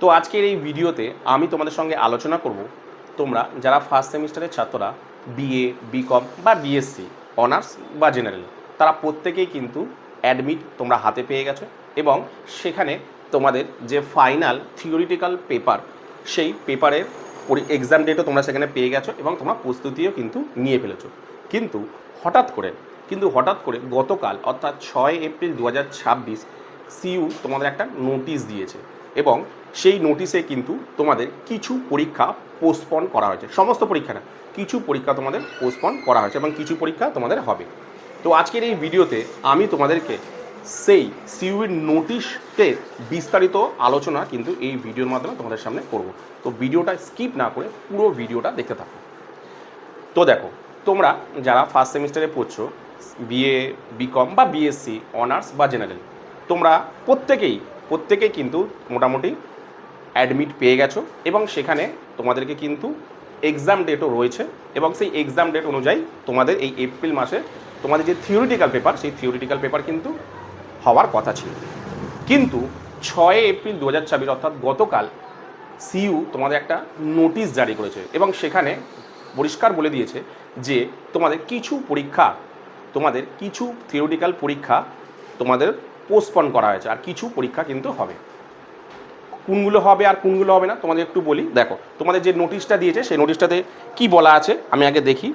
তো আজকের এই ভিডিওতে আমি তোমাদের সঙ্গে আলোচনা করব তোমরা যারা ফার্স্ট সেমিস্টারের ছাত্ররা বিএ বিকম বা বিএসসি অনার্স বা জেনারেল তারা প্রত্যেকেই কিন্তু অ্যাডমিট তোমরা হাতে পেয়ে গেছো এবং সেখানে তোমাদের যে ফাইনাল থিওরিটিক্যাল পেপার সেই পেপারের এক্সাম ডেটও তোমরা সেখানে পেয়ে গেছো এবং তোমরা প্রস্তুতিও কিন্তু নিয়ে ফেলেছো। কিন্তু হঠাৎ করে গতকাল অর্থাৎ 6 এপ্রিল 2026 সিইউ তোমাদের একটা নোটিশ দিয়েছে এবং সেই নোটিশে কিন্তু তোমাদের কিছু পরীক্ষা পোস্টপন করা হয়েছে। সমস্ত পরীক্ষা না, কিছু পরীক্ষা তোমাদের পোস্টপন করা হয়েছে এবং কিছু পরীক্ষা তোমাদের হবে। তো আজকের এই ভিডিওতে আমি তোমাদেরকে সেই সিইউর নোটিশের বিস্তারিত আলোচনা কিন্তু এই ভিডিওর মাধ্যমে তোমাদের সামনে করব। তো ভিডিওটা স্কিপ না করে পুরো ভিডিওটা দেখতে থাকো। তো দেখো, তোমরা যারা ফার্স্ট সেমিস্টারে পড়ছো বিএ বিকম বা বিএসসি অনার্স বা জেনারেল তোমরা প্রত্যেকেই কিন্তু মোটামুটি অ্যাডমিট পেয়ে গেছো এবং সেখানে তোমাদেরকে কিন্তু এক্সাম ডেটও রয়েছে এবং সেই এক্সাম ডেট অনুযায়ী তোমাদের এই এপ্রিল মাসে তোমাদের যে থিওরিটিক্যাল পেপার সেই থিওরিটিক্যাল পেপার কিন্তু হওয়ার কথা ছিল। কিন্তু 6 এপ্রিল 2026 অর্থাৎ গতকাল সিইউ তোমাদের একটা নোটিশ জারি করেছে এবং সেখানে পরিষ্কার বলে দিয়েছে যে তোমাদের কিছু থিওরিটিক্যাল পরীক্ষা তোমাদের পোস্টপন করা হয়েছে আর কিছু পরীক্ষা কিন্তু হবে। কোনগুলো হবে আর কোনগুলো হবে না তোমাদের একটু বলি। দেখো, তোমাদের যে নোটিশটা দিয়েছে সেই নোটিশটাতে কি বলা আছে আমি আগে দেখি,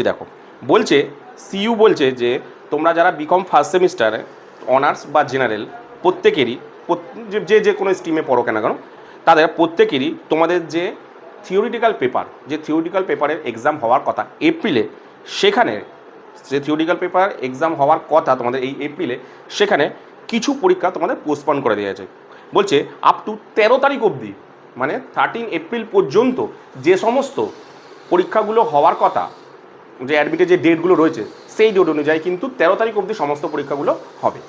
দেখো বলছে সিইউ বলছে যে তোমরা যারা বিকম ফার্স্ট সেমিস্টারে অনার্স বা জেনারেল প্রত্যেকেরই যে কোনো স্ট্রিমে পড়ো কেন তাদের প্রত্যেকেরই তোমাদের যে থিওরিটিক্যাল পেপারের এক্সাম হওয়ার কথা এপ্রিলে, সেখানে যে থিওরিটিক্যাল পেপার এক্সাম হওয়ার কথা তোমাদের এই এপ্রিলে, সেখানে কিছু পরীক্ষা তোমাদের পোস্টপন করে দেওয়া হয়েছে। বলছে আপ টু 13 তারিখ অবধি, মানে 13 এপ্রিল পর্যন্ত যে সমস্ত পরীক্ষাগুলো হওয়ার কথা, যে অ্যাডমিটের যে ডেটগুলো রয়েছে সেই ডেট অনুযায়ী কিন্তু 13 তারিখ অবধি সমস্ত পরীক্ষাগুলো হবে।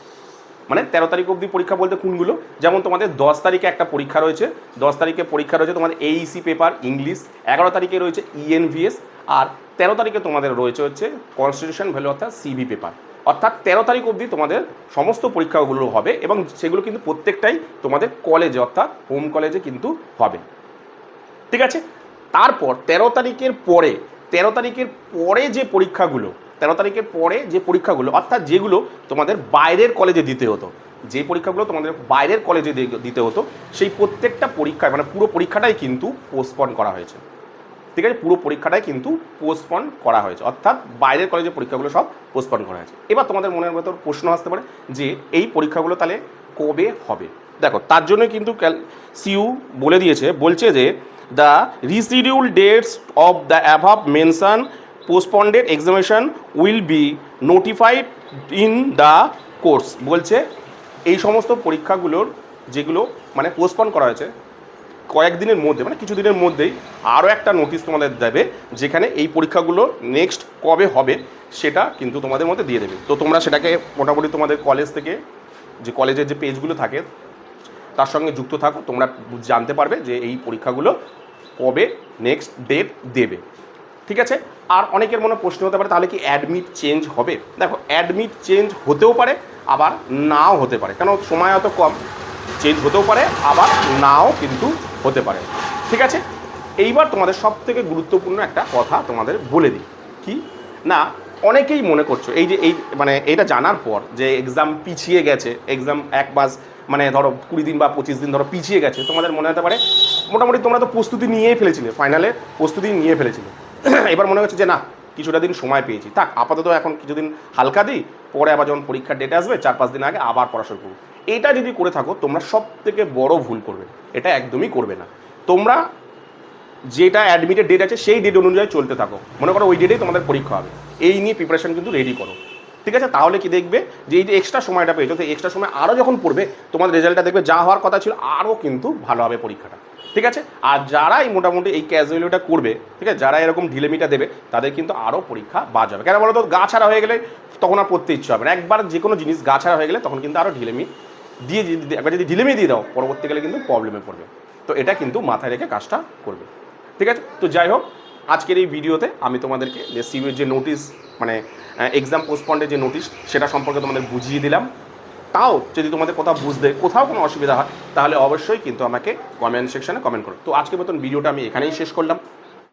মানে 13 তারিখ অবধি পরীক্ষা বলতে কোনগুলো, যেমন তোমাদের 10 তারিখে একটা পরীক্ষা রয়েছে, 10 তারিখে পরীক্ষা রয়েছে তোমাদের এইসি পেপার ইংলিশ, 11 তারিখে রয়েছে ইএনভিএস, আর 13 তারিখে তোমাদের রয়েছে হচ্ছে কনস্টিটিউশন ভ্যালু অর্থাৎ সিভি পেপার। অর্থাৎ 13 তারিখ অবধি তোমাদের সমস্ত পরীক্ষাগুলো হবে এবং সেগুলো কিন্তু প্রত্যেকটাই তোমাদের কলেজে অর্থাৎ হোম কলেজে কিন্তু হবে। ঠিক আছে, তারপর 13 তারিখের পরে যে পরীক্ষাগুলো অর্থাৎ যেগুলো তোমাদের বাইরের কলেজে দিতে হতো, সেই প্রত্যেকটা পরীক্ষায় মানে পুরো পরীক্ষাটাই কিন্তু পোস্টপন করা হয়েছে। ঠিক আছে, পুরো পরীক্ষাটাই কিন্তু পোস্টপন করা হয়েছে, অর্থাৎ বাইরের কলেজের পরীক্ষাগুলো সব পোস্টপন করা হয়েছে। এবার তোমাদের মনের ভেতর প্রশ্ন আসতে পারে যে এই পরীক্ষাগুলো তাহলে কবে হবে। দেখো, তার জন্য কিন্তু সিইউ বলছে যে the reschedule dates of the above mention পোস্টপন্ডেড examination will be notified in the course. বলছে এই সমস্ত পরীক্ষাগুলোর যেগুলো মানে পোস্টপন করা হয়েছে কয়েকদিনের মধ্যে, মানে কিছু দিনের মধ্যেই আরও একটা নোটিশ তোমাদের দেবে, যেখানে এই পরীক্ষাগুলো নেক্সট কবে হবে সেটা কিন্তু তোমাদের মধ্যে দিয়ে দেবে। তো তোমরা সেটাকে মোটামুটি তোমাদের কলেজ থেকে যে কলেজের যে পেজগুলো থাকে তার সঙ্গে যুক্ত থাকো, তোমরা জানতে পারবে যে এই পরীক্ষাগুলো কবে নেক্সট ডেট দেবে। ঠিক আছে, আর অনেকের মনে প্রশ্ন হতে পারে তাহলে কি অ্যাডমিট চেঞ্জ হবে। দেখো, অ্যাডমিট চেঞ্জ হতেও পারে আবার নাও হতে পারে, কারণ সময় অত কম, চেঞ্জ হতেও পারে আবার নাও কিন্তু হতে পারে। ঠিক আছে, এইবার তোমাদের সব থেকে গুরুত্বপূর্ণ একটা কথা তোমাদের বলে দিই, কি না অনেকেই মনে করছো এইটা জানার পর যে এক্সাম পিছিয়ে গেছে, এক্সাম এক মাস মানে ধরো 20 দিন বা 25 দিন ধরো পিছিয়ে গেছে, তোমাদের মনে হতে পারে মোটামুটি তোমরা তো প্রস্তুতি নিয়েই ফেলেছিলে, ফাইনালে প্রস্তুতি নিয়ে ফেলেছিলে, এবার মনে হচ্ছে যে না কিছুটা দিন সময় পেয়েছি, থাক আপাতত এখন কিছুদিন হালকা দিই, পরে আবার যখন পরীক্ষার ডেট আসবে 4-5 দিন আগে আবার পড়াশোনা করবো। এটা যদি করে থাকো তোমরা সব থেকে বড় ভুল করবে, এটা একদমই করবে না। তোমরা যেটা অ্যাডমিটের ডেট আছে সেই ডেট অনুযায়ী চলতে থাকো, মনে করো ওই ডেটেই তোমাদের পরীক্ষা হবে, এই নিয়ে প্রিপারেশন কিন্তু রেডি করো। ঠিক আছে, তাহলে কি দেখবে যে এই যে এক্সট্রা সময়টা পেয়েছো, সেই এক্সট্রা সময় আরও যখন পড়বে তোমাদের রেজাল্টটা দেখবে যা হওয়ার কথা ছিল আরও কিন্তু ভালো হবে পরীক্ষাটা। ঠিক আছে, আর যারাই মোটামুটি এই ক্যাজুয়ালিটা করবে, ঠিক আছে, যারা এরকম ঢিলেমিটা দেবে তাদের কিন্তু আরও পরীক্ষা বাজ হবে। কেন বলো তো, গা ছাড়া হয়ে গেলে তখন আর পড়তে ইচ্ছে হবে না। একবার যে কোনো জিনিস গা ছাড়া হয়ে গেলে তখন কিন্তু আরও ঢিলেমি দিয়ে একবার যদি ঢিলেমি দিয়ে দাও পরবর্তীকালে কিন্তু প্রবলেমে পড়বে। তো এটা কিন্তু মাথায় রেখে কাজটা করবে। ঠিক আছে, তো যাই হোক, আজকের এই ভিডিওতে আমি তোমাদেরকে যে সিইউর যে নোটিশ মানে এক্সাম পোস্টপন্ডের যে নোটিশ সেটা সম্পর্কে তোমাদের বুঝিয়ে দিলাম। তাও যদি তোমাদের কোথাও বুঝতে কোথাও কোনো অসুবিধা হয় তাহলে অবশ্যই কিন্তু আমাকে কমেন্ট সেকশনে কমেন্ট করো। তো আজকের মতন ভিডিওটা আমি এখানেই শেষ করলাম।